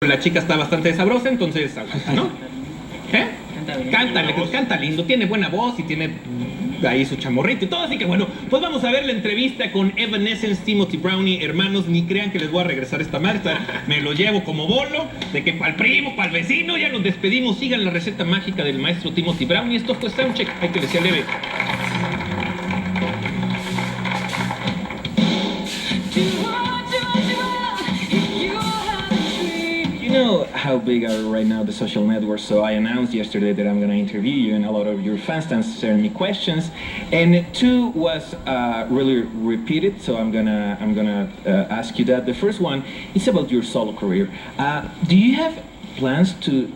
La chica está bastante sabrosa, entonces aguanta, ¿no? ¿Eh? Canta lindo, tiene buena voz y tiene ahí su chamorrito y todo, así que bueno, pues vamos a ver la entrevista con Evanescence, Timothy Brownie, hermanos, ni crean que les voy a regresar esta marca, me lo llevo como bolo, de que para el primo, para el vecino, ya nos despedimos, sigan la receta mágica del maestro Timothy Brownie, esto fue Soundcheck, hay que decir leve. You know how big are right now the social networks, so I announced yesterday that I'm going to interview you, and a lot of your fans answered me questions, and two was really repeated, so I'm gonna ask you that. The first one is about your solo career. Do you have plans to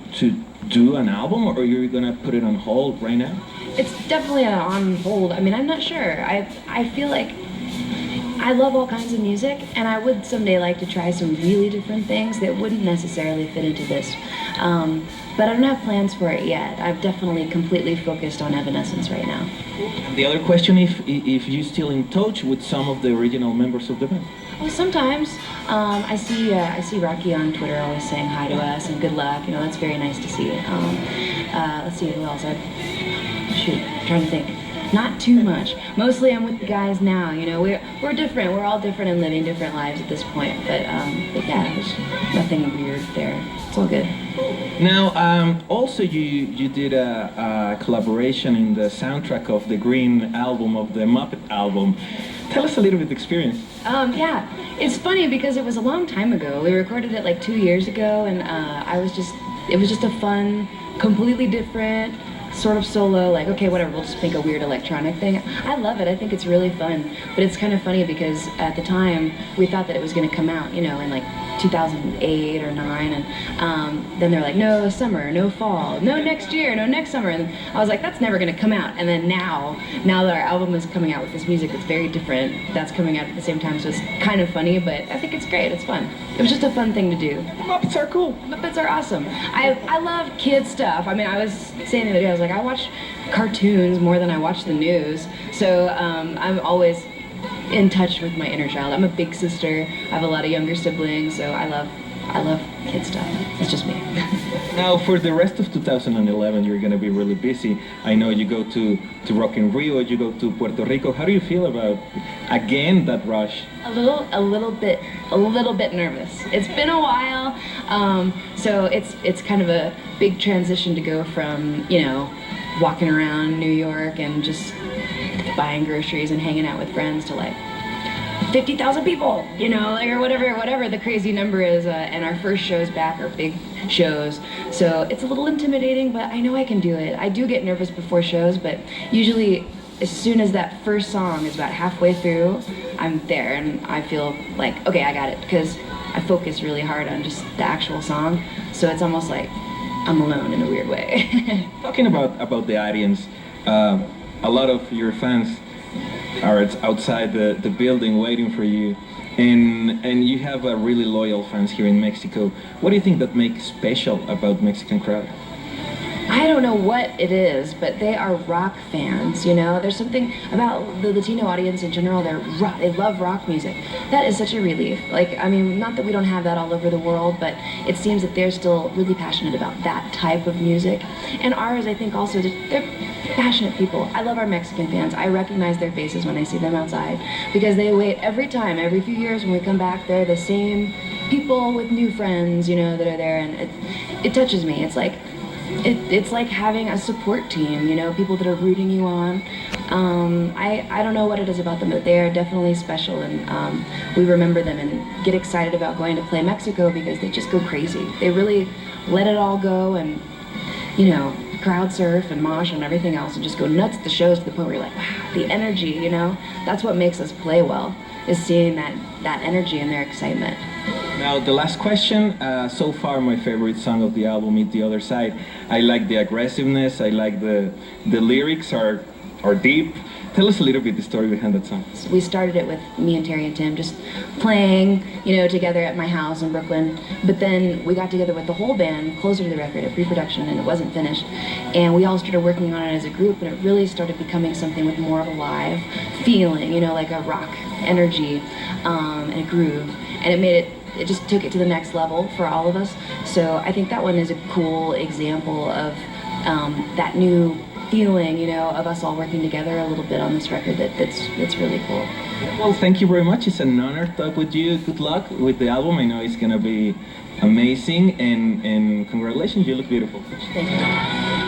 do an album, or you're gonna put it on hold right now? It's definitely on hold. I mean, I'm not sure. I feel like I love all kinds of music, and I would someday like to try some really different things that wouldn't necessarily fit into this. But I don't have plans for it yet. I've definitely completely focused on Evanescence right now. The other question, if you're still in touch with some of the original members of the band? Well, sometimes I see Rocky on Twitter always saying hi to us and good luck. You know, that's very nice to see. Let's see who else. I'm trying to think. Not too much. Mostly I'm with the guys now, you know, we're different, we're all different and living different lives at this point, but yeah, there's nothing weird there, it's all good. Now, also you did a collaboration in the soundtrack of the Green album, of the Muppet album. Tell us a little bit the experience. Yeah, it's funny because it was a long time ago. We recorded it like 2 years ago, and it was just a fun, completely different, sort of solo, like, okay, whatever, we'll just make a weird electronic thing. I love it, I think it's really fun, but it's kind of funny because at the time we thought that it was going to come out, you know, in like 2008 or 9, and then they're like, no summer, no fall, no next year, no next summer, and I was like, that's never going to come out. And then now that our album is coming out with this music that's very different, that's coming out at the same time, so it's kind of funny, but I think it's great, it's fun. It was just a fun thing to do. Muppets are cool. Muppets are awesome. I love kid stuff. I mean, I was saying the other day, I was like, I watch cartoons more than I watch the news, so I'm always in touch with my inner child. I'm a big sister, I have a lot of younger siblings, so I love kid stuff. It's just me. Now, for the rest of 2011, you're going to be really busy. I know you go to Rock in Rio, you go to Puerto Rico. How do you feel about, again, that rush? A little bit nervous. It's been a while, so it's kind of a big transition to go from, you know, walking around New York and just buying groceries and hanging out with friends to like 50,000 people, you know, like, or whatever the crazy number is, and our first shows back are big shows, so it's a little intimidating, but I know I can do it. I do get nervous before shows, but usually as soon as that first song is about halfway through, I'm there and I feel like, okay, I got it, because I focus really hard on just the actual song, so it's almost like I'm alone in a weird way. Talking about the audience, a lot of your fans are outside the building waiting for you, and you have a really loyal fans here in Mexico. What do you think that makes special about Mexican crowd? I don't know what it is, but they are rock fans, you know? There's something about the Latino audience in general, they love rock music. That is such a relief. Like, I mean, not that we don't have that all over the world, but it seems that they're still really passionate about that type of music. And ours, I think also, they're passionate people. I love our Mexican fans. I recognize their faces when I see them outside, because they wait every time, every few years when we come back, they're the same people with new friends, you know, that are there, and it touches me. It's like, it's like having a support team, you know, people that are rooting you on. I don't know what it is about them, but they are definitely special, and we remember them and get excited about going to play Mexico because they just go crazy. They really let it all go and, you know, crowd surf and mosh and everything else and just go nuts at the shows to the point where you're like, wow, the energy, you know? That's what makes us play well, is seeing that energy and their excitement. Now, the last question, so far my favorite song of the album is The Other Side. I like the aggressiveness, I like the lyrics are deep. Tell us a little bit the story behind that song. We started it with me and Terry and Tim just playing, you know, together at my house in Brooklyn. But then we got together with the whole band closer to the record, a pre-production, and it wasn't finished. And we all started working on it as a group, and it really started becoming something with more of a live feeling, you know, like a rock energy and a groove. And it made it it just took it to the next level for all of us. So I think that one is a cool example of that new feeling, you know, of us all working together a little bit on this record. That's really cool. Well, thank you very much. It's an honor to talk with you. Good luck with the album. I know it's gonna be amazing, and congratulations. You look beautiful. Thank you.